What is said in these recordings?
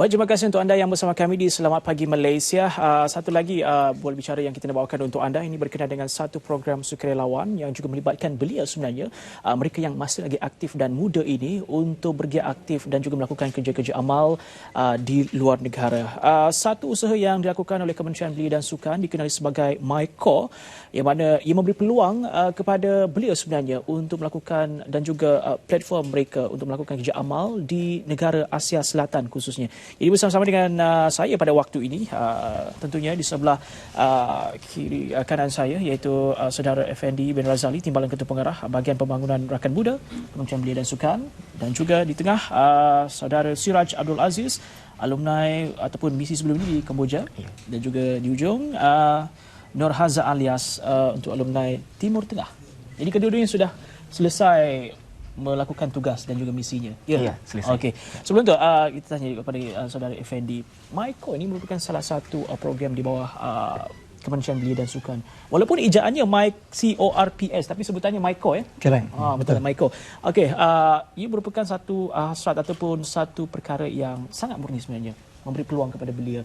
Baik, terima kasih untuk anda yang bersama kami di Selamat Pagi Malaysia. Satu lagi bola bicara yang kita nak bawakan untuk anda ini berkenaan dengan satu program sukarelawan yang juga melibatkan belia sebenarnya. Mereka yang masih lagi aktif dan muda ini untuk bergiat aktif dan juga melakukan kerja-kerja amal di luar negara. Satu usaha yang dilakukan oleh Kementerian Belia dan Sukan dikenali sebagai MyCore, yang mana ia memberi peluang kepada belia sebenarnya untuk melakukan dan juga platform mereka untuk melakukan kerja amal di negara Asia Selatan khususnya. Jadi bersama-sama dengan saya pada waktu ini, tentunya di sebelah kiri kanan saya iaitu Saudara Effendi bin Razali, Timbalan Ketua Pengarah Bahagian Pembangunan Rakan Muda Kementerian Belia dan Sukan, dan juga di tengah Saudara Siraj Abdul Aziz, alumni ataupun misi sebelum ini di Kemboja, dan juga di ujung Nur Haza alias untuk alumni Timur Tengah. Jadi kedua-duanya sudah selesai melakukan tugas dan juga misinya. Ya, selesai. Okey. Sebelum tu kita tanya kepada Saudara Effendi, MyCore ini merupakan salah satu program di bawah Kementerian Belia dan Sukan. Walaupun ejaannya MyCorps tapi sebutannya MyCore Correct. Betul, MyCore. Okey, ia merupakan satu hasrat ataupun satu perkara yang sangat murni sebenarnya, memberi peluang kepada belia.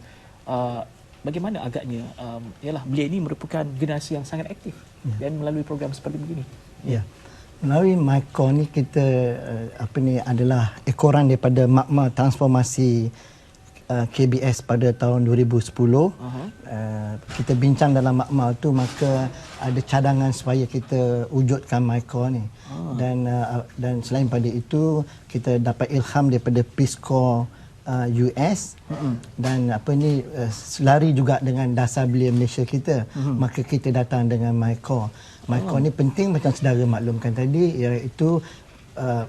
Bagaimana agaknya ialah belia ini merupakan generasi yang sangat aktif dan melalui program seperti begini. Ya. Melalui MyCore ni kita adalah ekoran daripada makmal transformasi KBS pada tahun 2010. Kita bincang dalam makmal tu, maka ada cadangan supaya kita wujudkan MyCore ni. Dan selain pada itu kita dapat ilham daripada Peace Corps US dan selari juga dengan dasar belia Malaysia kita. Maka kita datang dengan MyCore. MyCore ni penting macam saudara maklumkan tadi, iaitu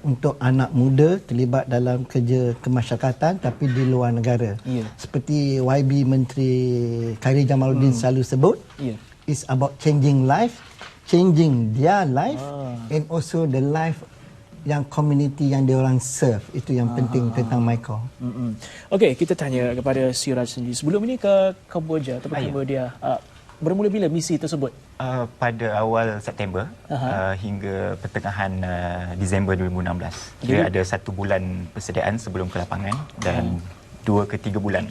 untuk anak muda terlibat dalam kerja kemasyarakatan tapi di luar negara. Seperti YB Menteri Khairi Jamaluddin selalu sebut, it's about changing life, changing their life and also the life yang community yang diorang serve. Itu yang penting tentang MyCore. Okey, kita tanya kepada Siraj sendiri. Sebelum ini ke Kemboja atau Cambodia, bermula bila misi tersebut? Pada awal September hingga pertengahan Disember 2016. Dia ada 1 bulan persediaan sebelum ke lapangan dan 2 ke 3 bulan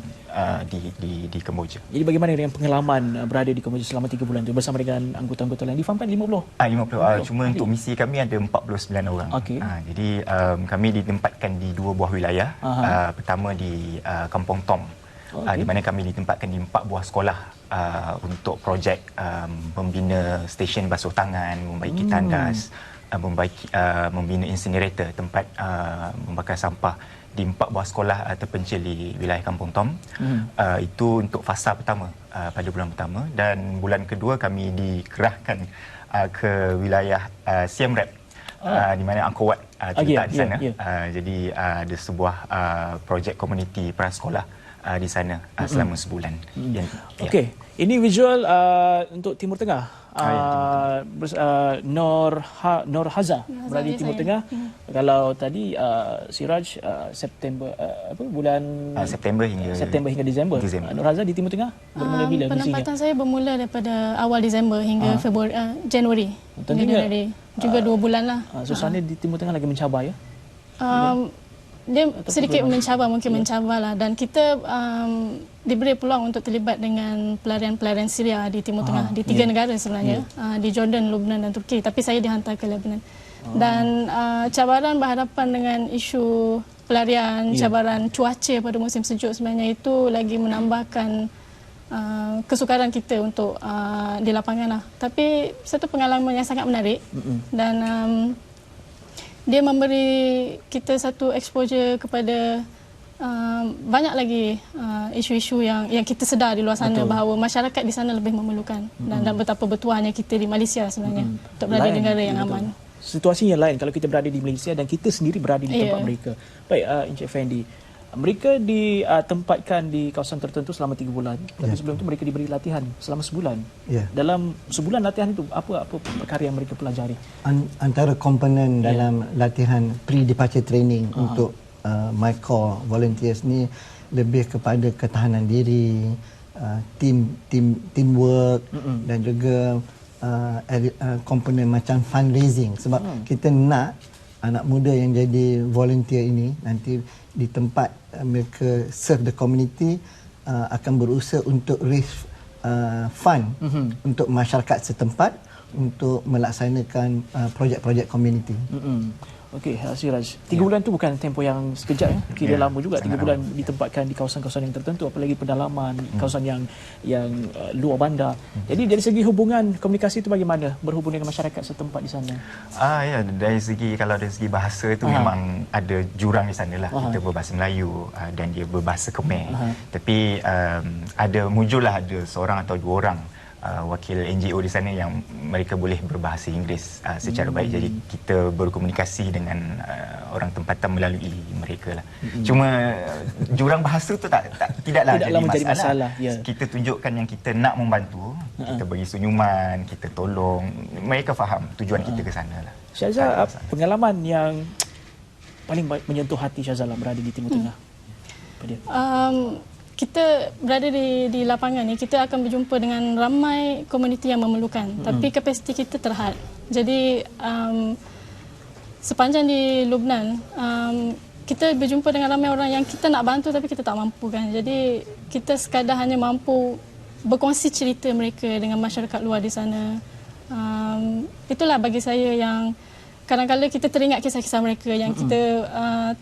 di Kemboja. Jadi bagaimana dengan pengalaman berada di Kemboja selama 3 bulan itu bersama dengan anggota-anggota lain? Difaham 50? 50. Cuma untuk misi kami ada 49 orang. Jadi kami ditempatkan di 2 buah wilayah. Pertama di Kampung Tom, di mana kami ditempatkan di 4 buah sekolah untuk projek membina stesen basuh tangan, membaiki tandas, membina incinerator, tempat membakar sampah di 4 buah sekolah terpencil di wilayah Kampung Tom. Itu untuk fasa pertama, pada bulan pertama, dan bulan kedua kami dikerahkan ke wilayah Siem Reap, di mana Angkor Wat terletak di sana. Jadi ada sebuah projek komuniti prasekolah di sana selama sebulan. Okey, ini visual untuk Timur Tengah. Nur Haza berada di Timur Tengah. Kalau tadi Siraj September bulan September hingga Disember. Nur Haza di Timur Tengah bermula bila misinya? Penempatan saya bermula daripada awal Disember hingga Januari. Januari. Juga 2 bulan lah. Suasana di Timur Tengah lagi mencabar ya? Dia sedikit mencabar lah, dan kita diberi peluang untuk terlibat dengan pelarian-pelarian Syria di Timur Tengah, di 3 negara sebenarnya, di Jordan, Lebanon dan Turki, tapi saya dihantar ke Lebanon. Dan cabaran berhadapan dengan isu pelarian, cabaran cuaca pada musim sejuk sebenarnya itu lagi menambahkan kesukaran kita untuk di lapangan lah. Tapi satu pengalaman yang sangat menarik, dan dia memberi kita satu exposure kepada banyak lagi isu-isu yang kita sedar di luar sana. Bahawa masyarakat di sana lebih memerlukan, dan betapa bertuahnya kita di Malaysia sebenarnya untuk berada di negara yang aman. Situasinya lain kalau kita berada di Malaysia dan kita sendiri berada di tempat mereka. Baik, Encik Effendi, mereka ditempatkan di kawasan tertentu selama 3 bulan. Tapi sebelum itu mereka diberi latihan selama sebulan. Dalam sebulan latihan itu apa perkara yang mereka pelajari? Antara komponen dalam latihan pre-departure training untuk MyCore volunteers ni lebih kepada ketahanan diri, teamwork, dan juga komponen macam fundraising. Sebab kita nak anak muda yang jadi volunteer ini nanti di tempat mereka serve the community akan berusaha untuk raise fund untuk masyarakat setempat untuk melaksanakan projek-projek community. Okey, Siraj. 3 bulan tu bukan tempoh yang sekejap ya. Kira lama juga 3 bulan ditempatkan di kawasan-kawasan yang tertentu, apalagi pedalaman, kawasan yang luar bandar. Jadi dari segi hubungan komunikasi itu bagaimana berhubung dengan masyarakat setempat di sana? Ya, dari segi bahasa itu memang ada jurang di sana lah. Kita berbahasa Melayu dan dia berbahasa Khmer. Tapi ada seorang atau 2 orang wakil NGO di sana yang mereka boleh berbahasa Inggeris secara baik. Jadi kita berkomunikasi dengan orang tempatan melalui mereka lah. Cuma jurang bahasa tu tidaklah jadi masalah. Ya. Kita tunjukkan yang kita nak membantu, kita bagi senyuman, kita tolong, mereka faham tujuan kita ke sana lah. Syazal, pengalaman yang paling menyentuh hati Syazal berada di Timur Tengah? Kita berada di lapangan ni, kita akan berjumpa dengan ramai komuniti yang memerlukan, tapi kapasiti kita terhad. Jadi sepanjang di Lubnan, kita berjumpa dengan ramai orang yang kita nak bantu tapi kita tak mampu kan. Jadi kita sekadar hanya mampu berkongsi cerita mereka dengan masyarakat luar di sana. Itulah bagi saya yang kadang-kadang kita teringat kisah-kisah mereka yang kita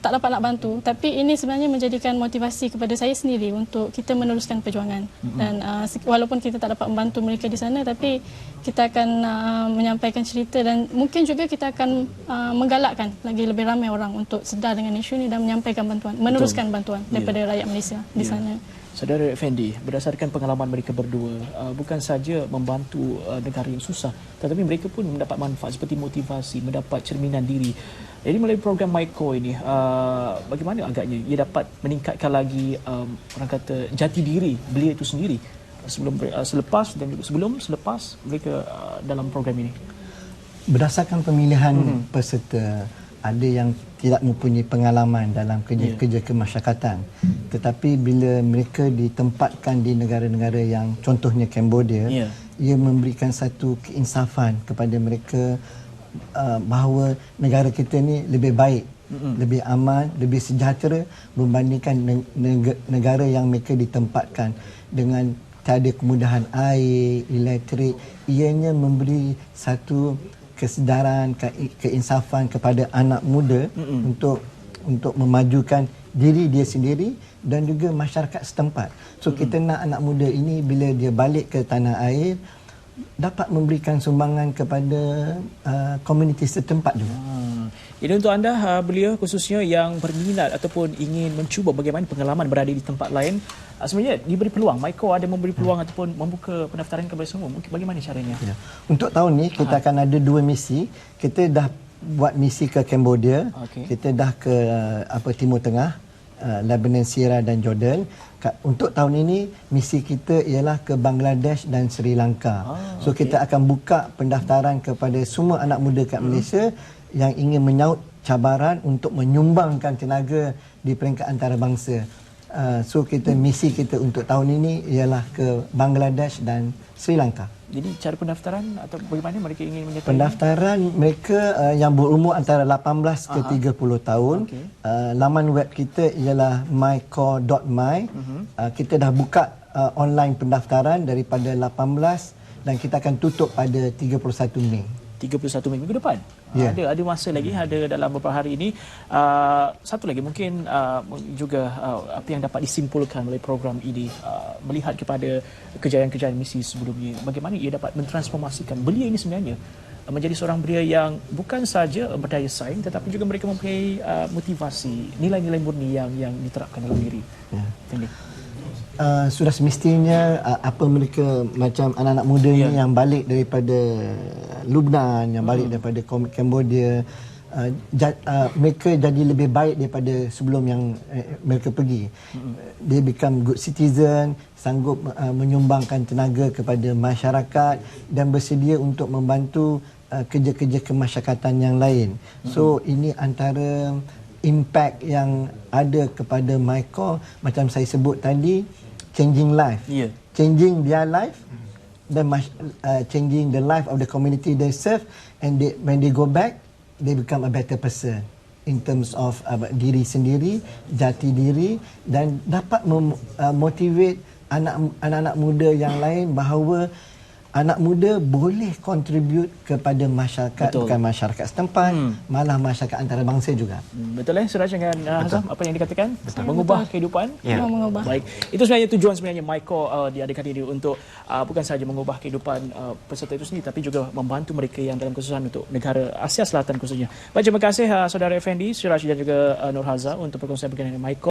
tak dapat nak bantu, tapi ini sebenarnya menjadikan motivasi kepada saya sendiri untuk kita meneruskan perjuangan. Dan walaupun kita tak dapat membantu mereka di sana, tapi kita akan menyampaikan cerita dan mungkin juga kita akan menggalakkan lagi lebih ramai orang untuk sedar dengan isu ini dan menyampaikan bantuan, meneruskan bantuan daripada rakyat Malaysia di sana. Saudara Effendi, berdasarkan pengalaman mereka berdua, bukan saja membantu negara yang susah, tetapi mereka pun mendapat manfaat seperti motivasi, mendapat cerminan diri. Jadi melalui program MyCo ini, bagaimana agaknya ia dapat meningkatkan lagi orang kata jati diri beliau itu sendiri selepas dan juga selepas mereka dalam program ini? Berdasarkan pemilihan peserta, ada yang tidak mempunyai pengalaman dalam kerja-kerja kemasyarakatan. Tetapi bila mereka ditempatkan di negara-negara yang contohnya Cambodia, ia memberikan satu keinsafan kepada mereka bahawa negara kita ni lebih baik, lebih aman, lebih sejahtera berbandingkan negara yang mereka ditempatkan dengan tiada kemudahan air, elektrik. Ianya memberi satu kesedaran, keinsafan kepada anak muda untuk memajukan diri dia sendiri dan juga masyarakat setempat. So kita nak anak muda ini bila dia balik ke tanah air dapat memberikan sumbangan kepada komuniti setempat juga. Ini untuk anda belia khususnya yang berminat ataupun ingin mencuba bagaimana pengalaman berada di tempat lain, sebenarnya diberi peluang. MyCo ada memberi peluang ataupun membuka pendaftaran kepada semua. Mungkin bagaimana caranya? Ya. Untuk tahun ni kita akan ada 2 misi. Kita dah buat misi ke Cambodia, kita dah ke Timur Tengah, Lebanon, Syria dan Jordan. Untuk tahun ini misi kita ialah ke Bangladesh dan Sri Lanka. Kita akan buka pendaftaran kepada semua anak muda kat Malaysia yang ingin menyaut cabaran untuk menyumbangkan tenaga di peringkat antarabangsa. Misi kita untuk tahun ini ialah ke Bangladesh dan Sri Lanka. Jadi cara pendaftaran atau bagaimana mereka ingin menyertai? Pendaftaran mereka yang berumur antara 18 ke 30 tahun. Laman web kita ialah myco.my. Kita dah buka online pendaftaran daripada 18 dan kita akan tutup pada 31 Mei. 31 Mei minggu depan. Ada masa lagi, ada dalam beberapa hari ini. Satu lagi mungkin juga apa yang dapat disimpulkan oleh program ini, melihat kepada kejayaan-kejayaan misi sebelumnya, bagaimana ia dapat mentransformasikan belia ini sebenarnya menjadi seorang belia yang bukan saja berdaya saing, tetapi juga mereka mempunyai motivasi, nilai-nilai murni yang diterapkan dalam diri. Sudah semestinya apa mereka macam anak-anak muda ni yang balik daripada Lubnan, yang balik daripada Cambodia, mereka jadi lebih baik daripada sebelum yang mereka pergi. Dia become good citizen, sanggup menyumbangkan tenaga kepada masyarakat dan bersedia untuk membantu kerja-kerja kemasyarakatan yang lain. So ini antara impact yang ada kepada MyCo, macam saya sebut tadi, changing life, changing their life, dan changing the life of the community they serve, and when they go back, they become a better person. in terms of diri sendiri, jati diri, dan dapat motivate anak-anak muda yang lain bahawa anak muda boleh contribute kepada masyarakat, bukan masyarakat setempat, malah masyarakat antarabangsa juga. Betul Suraj dengan Hazam, apa yang dikatakan? Betul. Mengubah kehidupan? Ya. Mengubah. Baik, itu sebenarnya tujuan sebenarnya MYCO diadakan ini untuk bukan sahaja mengubah kehidupan peserta itu sendiri, tapi juga membantu mereka yang dalam kesusahan untuk negara Asia Selatan khususnya. Baik, terima kasih Saudara Effendi, Suraj dan juga Nur Haza untuk perkongsian berkenaan MYCO.